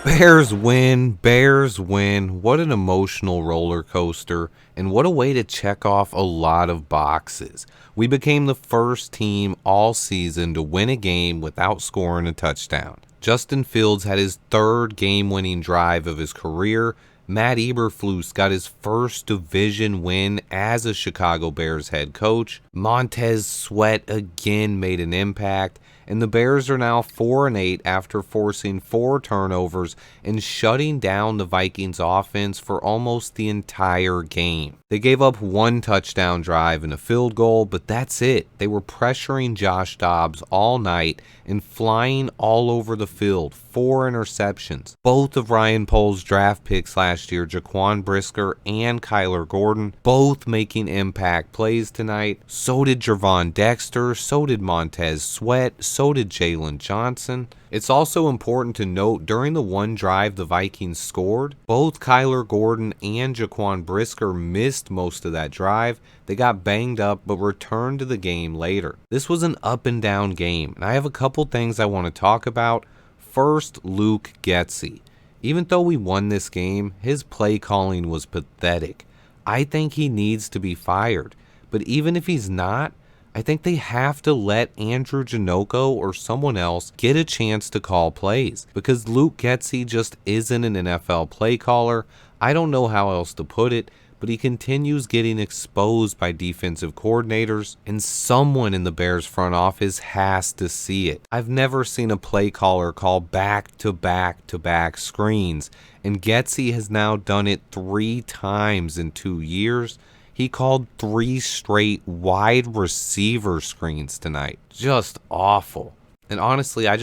Bears win, Bears win. What an emotional roller coaster, and what a way to check off a lot of boxes. We became the first team all season to win a game without scoring a touchdown. Justin Fields had his third game-winning drive of his career. Matt Eberflus got his first division win as a Chicago Bears head coach. Montez Sweat again made an impact, and the Bears are now 4-8 after forcing 4 turnovers and shutting down the Vikings offense for almost the entire game. They gave up 1 touchdown drive and a field goal, but that's it. They were pressuring Josh Dobbs all night and flying all over the field. 4 interceptions. Both of Ryan Poles' draft picks last year, Jaquan Brisker and Kyler Gordon, both making impact plays tonight. So did Gervon Dexter, so did Montez Sweat, so did Jalen Johnson. It's also important to note during the one drive the Vikings scored, both Kyler Gordon and Jaquan Brisker missed most of that drive. They got banged up but returned to the game later. This was an up and down game, and I have a couple things I want to talk about. First, Luke Getsy. Even though we won this game, his play calling was pathetic. I think he needs to be fired, but even if he's not, I think they have to let Andrew Janocko or someone else get a chance to call plays, because Luke Getsy just isn't an NFL play caller. I don't know how else to put it, but he continues getting exposed by defensive coordinators, and someone in the Bears front office has to see it. I've never seen a play caller call back-to-back-to-back screens, and Getsy has now done it 3 times in 2 years. He called 3 straight wide receiver screens tonight. Just awful. And honestly, I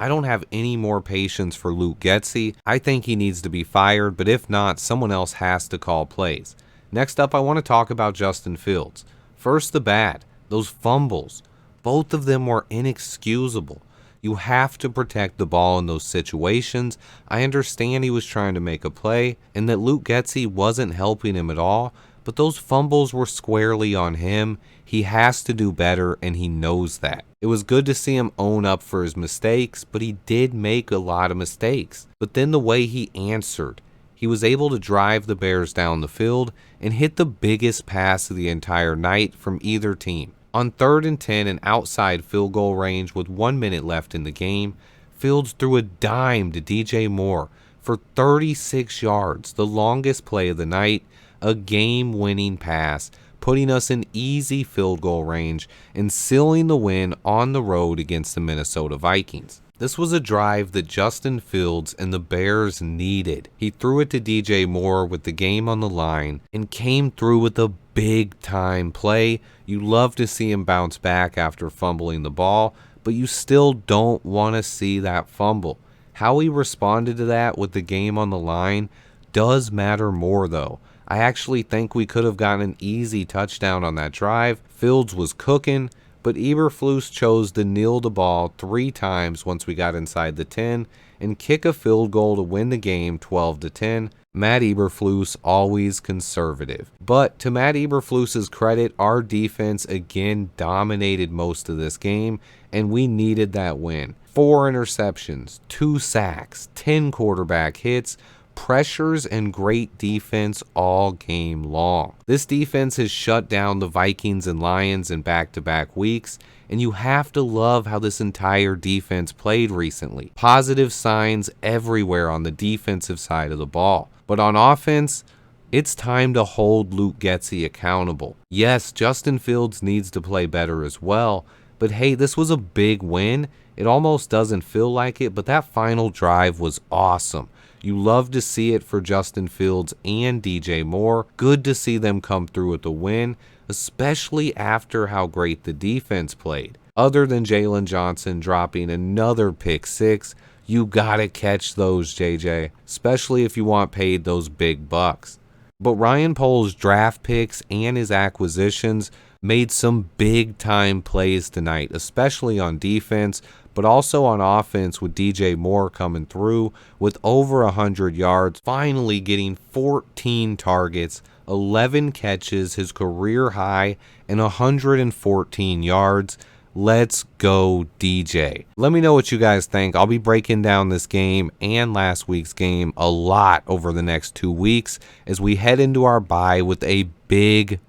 don't have any more patience for Luke Getsy. I think he needs to be fired, but if not, someone else has to call plays. Next up, I want to talk about Justin Fields. First, the bad. Those fumbles. Both of them were inexcusable. You have to protect the ball in those situations. I understand he was trying to make a play and that Luke Getsy wasn't helping him at all, but those fumbles were squarely on him. He has to do better, and he knows that. It was good to see him own up for his mistakes, but he did make a lot of mistakes. But then the way he answered, he was able to drive the Bears down the field and hit the biggest pass of the entire night from either team. On 3rd and 10 and outside field goal range with 1 minute left in the game, Fields threw a dime to DJ Moore for 36 yards, the longest play of the night, a game-winning pass, putting us in easy field goal range and sealing the win on the road against the Minnesota Vikings. This was a drive that Justin Fields and the Bears needed. He threw it to DJ Moore with the game on the line and came through with a big-time play. You love to see him bounce back after fumbling the ball, but you still don't want to see that fumble. How he responded to that with the game on the line does matter more, though. I actually think we could have gotten an easy touchdown on that drive. Fields was cooking, but Eberflus chose to kneel the ball 3 times once we got inside the 10 and kick a field goal to win the game 12-10. Matt Eberflus, always conservative. But to Matt Eberflus's credit, our defense again dominated most of this game, and we needed that win. 4 interceptions, 2 sacks, 10 quarterback hits, pressures, and great defense all game long. This defense has shut down the Vikings and Lions in back-to-back weeks, and you have to love how this entire defense played recently. Positive signs everywhere on the defensive side of the ball. But on offense, it's time to hold Luke Getsy accountable. Yes, Justin Fields needs to play better as well, but hey, this was a big win. It almost doesn't feel like it, but that final drive was awesome. You love to see it for Justin Fields and DJ Moore. Good to see them come through with the win, especially after how great the defense played. Other than Jalen Johnson dropping another pick 6, you gotta catch those, JJ, especially if you want paid those big bucks. But Ryan Poles' draft picks and his acquisitions made some big-time plays tonight, especially on defense, but also on offense with DJ Moore coming through with over 100 yards, finally getting 14 targets, 11 catches, his career high, and 114 yards. Let's go, DJ. Let me know what you guys think. I'll be breaking down this game and last week's game a lot over the next 2 weeks as we head into our bye with a big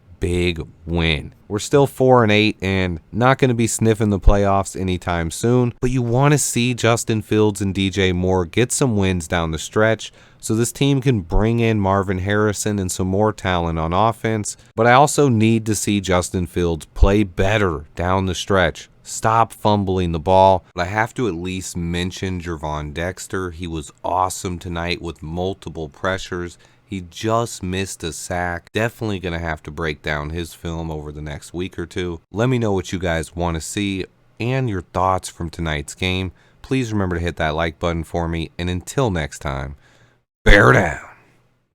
win. We're still 4-8 and not going to be sniffing the playoffs anytime soon, but you want to see Justin Fields and DJ Moore get some wins down the stretch so this team can bring in Marvin Harrison and some more talent on offense. But I also need to see Justin Fields play better down the stretch. Stop fumbling the ball. But I have to at least mention Gervon Dexter. He was awesome tonight with multiple pressures. He just missed a sack. Definitely going to have to break down his film over the next week or two. Let me know what you guys want to see and your thoughts from tonight's game. Please remember to hit that like button for me. And until next time, bear down.